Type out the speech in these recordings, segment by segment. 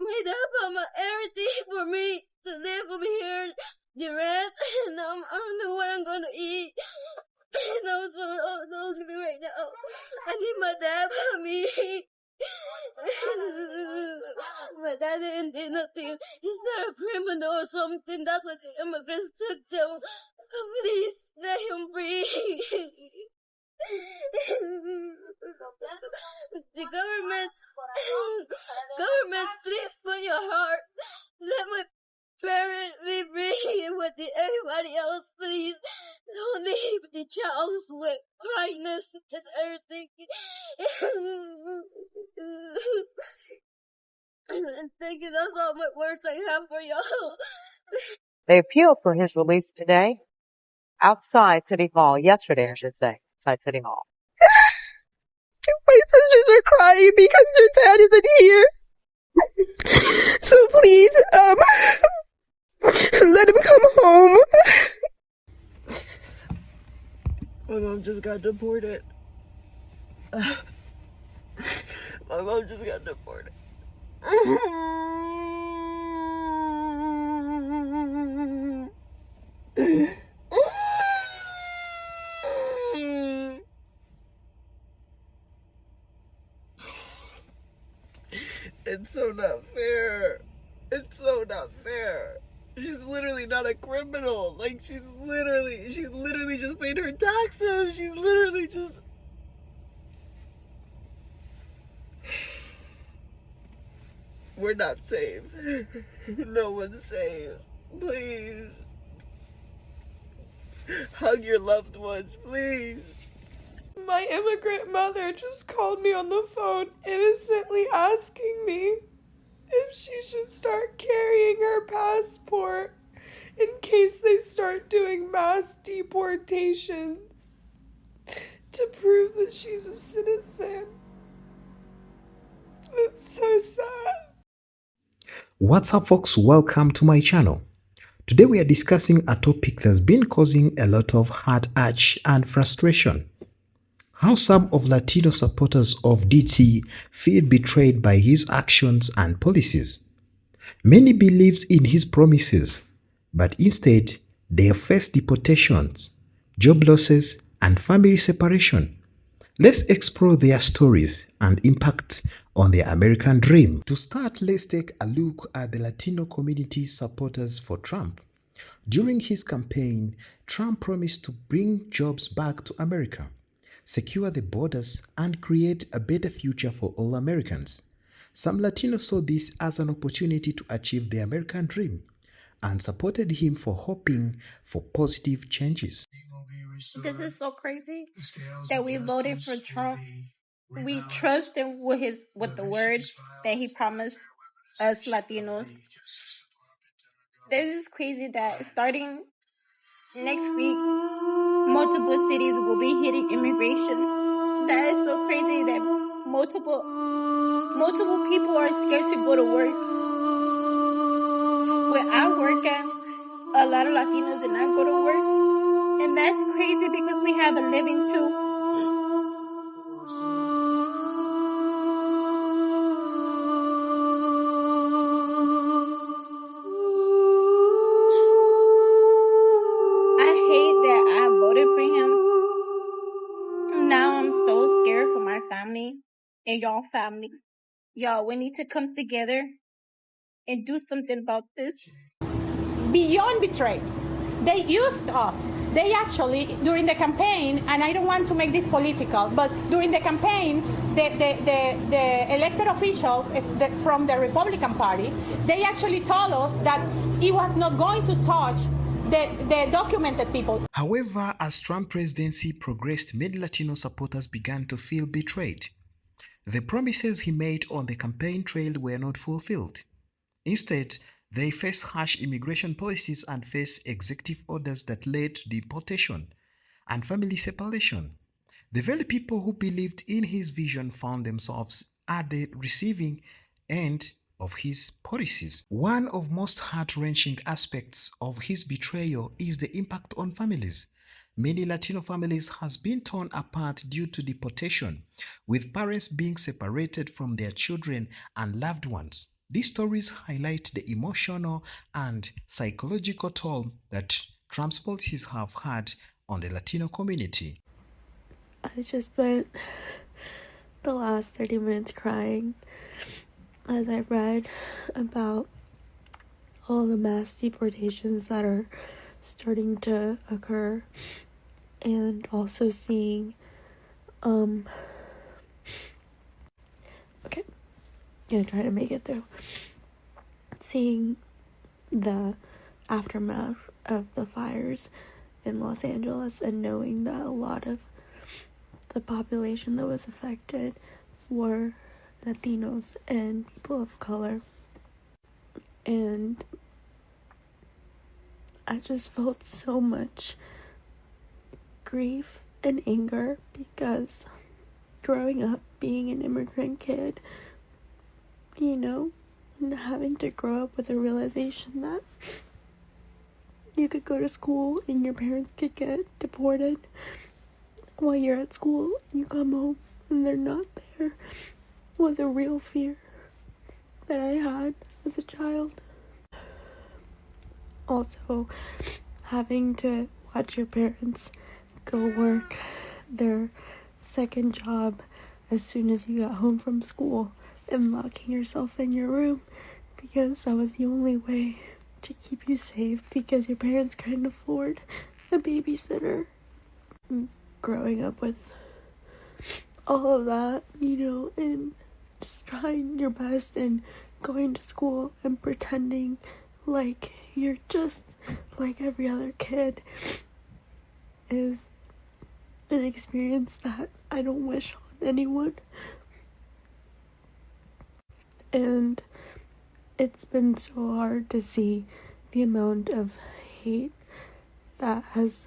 My dad bought my everything for me to live over here, the rent, and I don't know what I'm gonna eat. And I'm so lonely right now. I need my dad for me. My dad didn't do nothing. He's not a criminal or something. That's what the immigrants took them. Please let him free. The government, please put your heart. Let my parent be free with everybody else, please. Don't leave the child with kindness and everything. And thank you, that's all my words I have for y'all. They appealed for his release today outside City Hall, yesterday I should say, outside City Hall. My sisters are crying because their dad isn't here. So please, let him come home. My mom just got deported. My mom just got deported. It's so not fair. It's so not fair. She's literally not a criminal. Like, she's literally just paid her taxes. She's literally just... We're not safe. No one's safe. Please. Hug your loved ones, please. My immigrant mother just called me on the phone innocently asking me if she should start carrying her passport in case they start doing mass deportations to prove that she's a citizen. That's so sad. What's up, folks? Welcome to my channel. Today we are discussing a topic that's been causing a lot of heartache and frustration. How some of Latino supporters of DT feel betrayed by his actions and policies. Many believes in his promises, but instead they face deportations, job losses, and family separation. Let's explore their stories and impact on their American dream. To start, let's take a look at the Latino community's supporters for Trump. During his campaign, Trump promised to bring jobs back to America, secure the borders, and create a better future for all Americans. Some Latinos saw this as an opportunity to achieve the American dream and supported him for hoping for positive changes. This is so crazy that we voted for Trump. We trust him with the word that he promised us Latinos. This is crazy that starting next week, multiple cities will be hitting immigration. That is so crazy that multiple people are scared to go to work. Where I work at, a lot of Latinos did not go to work. And that's crazy because we have a living too. I hate that I voted for him. Now I'm so scared for my family and y'all family. Y'all, we need to come together and do something about this. Beyond betrayed. They used us. They actually, during the campaign, and I don't want to make this political, but during the campaign, the elected officials from the Republican Party, they actually told us that it was not going to touch the documented people. However, as Trump presidency progressed, many Latino supporters began to feel betrayed. The promises he made on the campaign trail were not fulfilled. Instead, they face harsh immigration policies and face executive orders that led to deportation and family separation. The very people who believed in his vision found themselves at the receiving end of his policies. One of most heart-wrenching aspects of his betrayal is the impact on families. Many Latino families has been torn apart due to deportation, with parents being separated from their children and loved ones. These stories highlight the emotional and psychological toll that Trump's policies have had on the Latino community. I just spent the last 30 minutes crying as I read about all the mass deportations that are starting to occur, and also seeing okay, gonna try to make it through. Seeing the aftermath of the fires in Los Angeles and knowing that a lot of the population that was affected were Latinos and people of color. And I just felt so much grief and anger because growing up being an immigrant kid, you know, and having to grow up with a realization that you could go to school and your parents could get deported while you're at school and you come home and they're not there, was a real fear that I had as a child. Also, having to watch your parents go work their second job as soon as you got home from school and locking yourself in your room because that was the only way to keep you safe because your parents couldn't afford a babysitter. And growing up with all of that, you know, and just trying your best and going to school and pretending like you're just like every other kid is an experience that I don't wish on anyone. And it's been so hard to see the amount of hate that has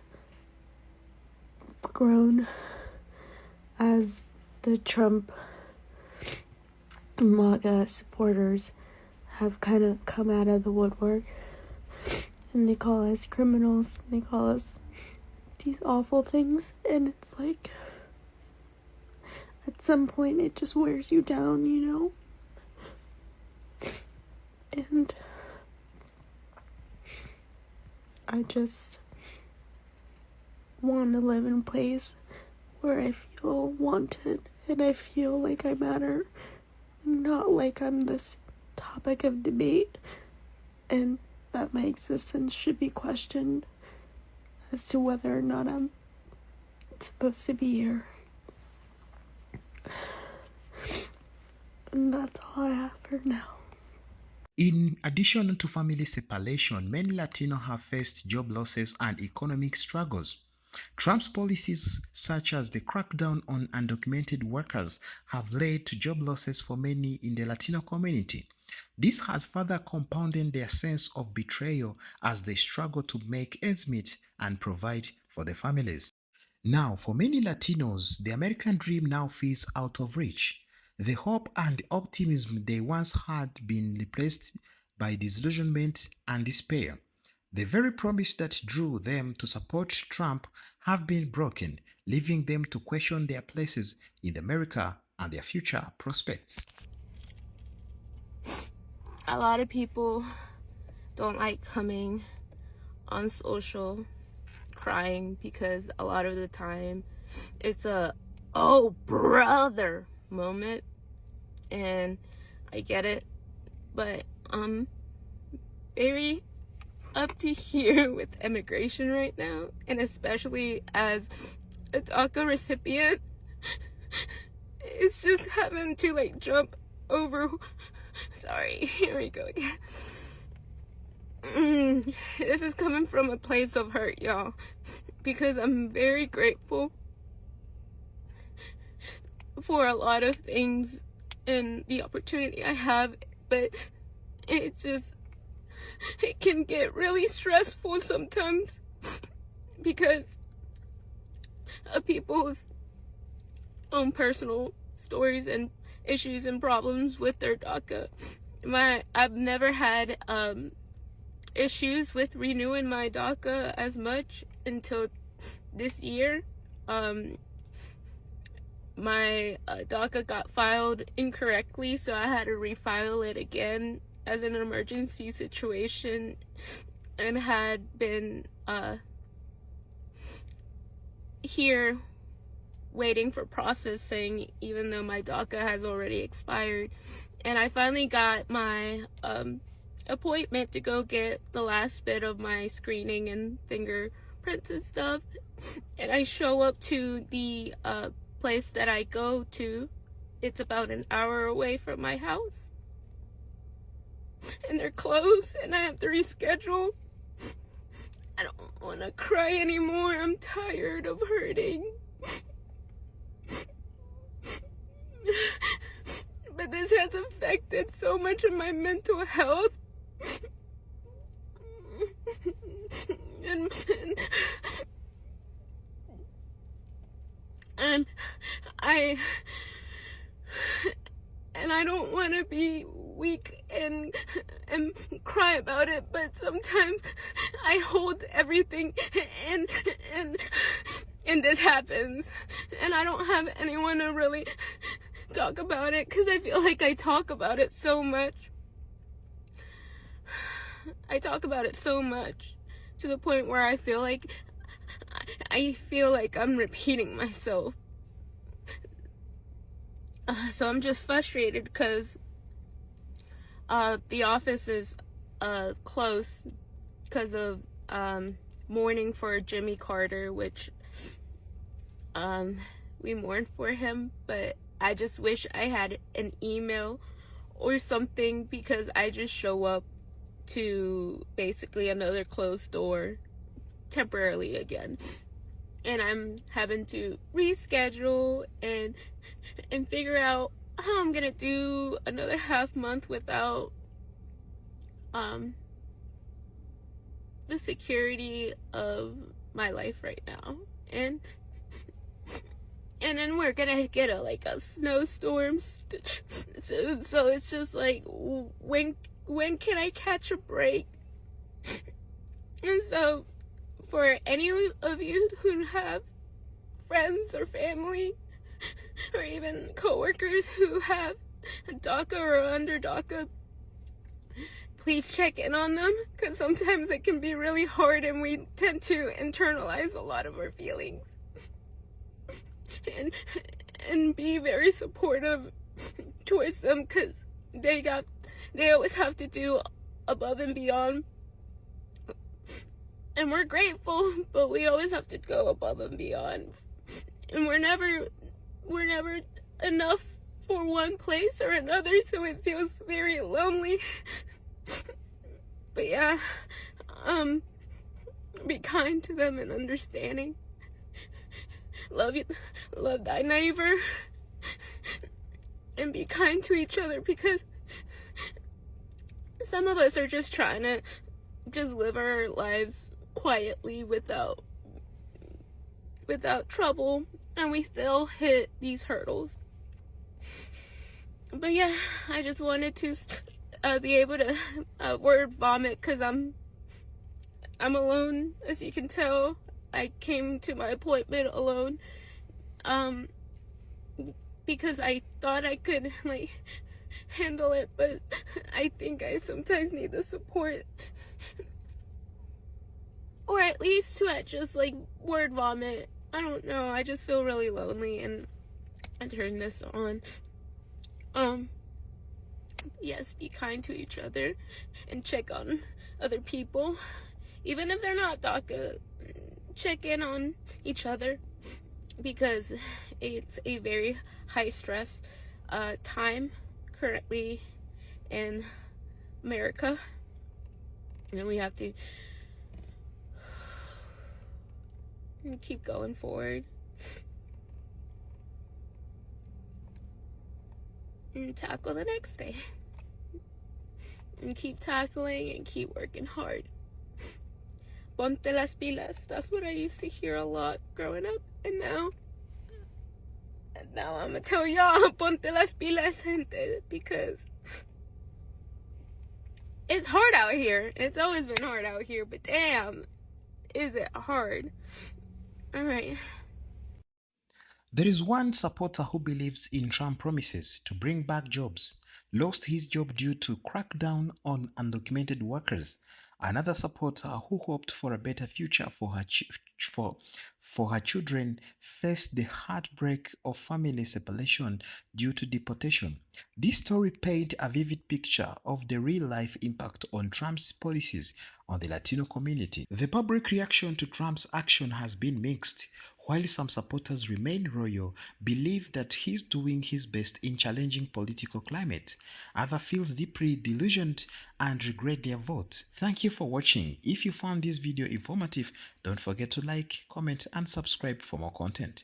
grown as the Trump MAGA supporters have kind of come out of the woodwork, and they call us criminals, and they call us these awful things, and it's like at some point it just wears you down, you know? And I just want to live in a place where I feel wanted and I feel like I matter, not like I'm this topic of debate and that my existence should be questioned as to whether or not I'm supposed to be here. And that's all I have for now. In addition to family separation, many Latinos have faced job losses and economic struggles. Trump's policies, such as the crackdown on undocumented workers, have led to job losses for many in the Latino community. This has further compounded their sense of betrayal as they struggle to make ends meet and provide for their families. Now, for many Latinos, the American dream now feels out of reach. The hope and optimism they once had been replaced by disillusionment and despair. The very promise that drew them to support Trump have been broken, leaving them to question their places in America and their future prospects. A lot of people don't like coming on social crying because a lot of the time it's a oh brother moment, and I get it, but I'm very up to here with immigration right now, and especially as a DACA recipient, it's just having to like jump over. Sorry, here we go again. This is coming from a place of hurt, y'all, because I'm very grateful for a lot of things and the opportunity I have, but it can get really stressful sometimes because of people's own personal stories and issues and problems with their DACA. I've never had issues with renewing my DACA as much until this year. my DACA got filed incorrectly, so I had to refile it again as an emergency situation, and had been here waiting for processing, even though my DACA has already expired. And I finally got my appointment to go get the last bit of my screening and fingerprints and stuff. And I show up to the place that I go to. It's about an hour away from my house, and they're closed, and I have to reschedule. I don't want to cry anymore. I'm tired of hurting. But this has affected so much of my mental health. And I don't want to be weak and cry about it, but sometimes I hold everything and this happens, and I don't have anyone to really talk about it, because I feel like I talk about it so much. I talk about it so much to the point where I feel like I'm repeating myself. So I'm just frustrated because the office is closed because of mourning for Jimmy Carter, which we mourn for him, but I just wish I had an email or something, because I just show up to basically another closed door temporarily again, and I'm having to reschedule and figure out how I'm gonna do another half month without the security of my life right now. And then we're gonna get a snowstorm, so it's just like, when can I catch a break? And so for any of you who have friends or family or even coworkers who have DACA or under DACA, please check in on them, because sometimes it can be really hard and we tend to internalize a lot of our feelings. And be very supportive towards them, because they always have to do above and beyond, and we're grateful, but we always have to go above and beyond, and we're never enough for one place or another, so it feels very lonely. But yeah, be kind to them and understanding. Love thy neighbor, and be kind to each other, because some of us are just trying to just live our lives quietly without trouble, and we still hit these hurdles. But yeah, I just wanted to be able to word vomit, because I'm alone, as you can tell. I came to my appointment alone, because I thought I could handle it, but I think I sometimes need the support, or at least to just word vomit. I don't know, I just feel really lonely, and I turned this on. Yes, be kind to each other and check on other people, even if they're not DACA. Check in on each other, because it's a very high stress time currently in America, and we have to keep going forward and tackle the next day, and keep tackling and keep working hard. Ponte las pilas. That's what I used to hear a lot growing up, and now I'm gonna tell y'all, ponte las pilas, gente, because it's hard out here. It's always been hard out here, but damn, is it hard. All right. There is one supporter who believes in Trump promises to bring back jobs, lost his job due to crackdown on undocumented workers. Another supporter who hoped for a better future for her children faced the heartbreak of family separation due to deportation. This story painted a vivid picture of the real-life impact on Trump's policies on the Latino community. The public reaction to Trump's action has been mixed. While some supporters remain loyal, believe that he's doing his best in challenging political climate. Others feel deeply delusioned and regret their vote. Thank you for watching. If you found this video informative, don't forget to like, comment and subscribe for more content.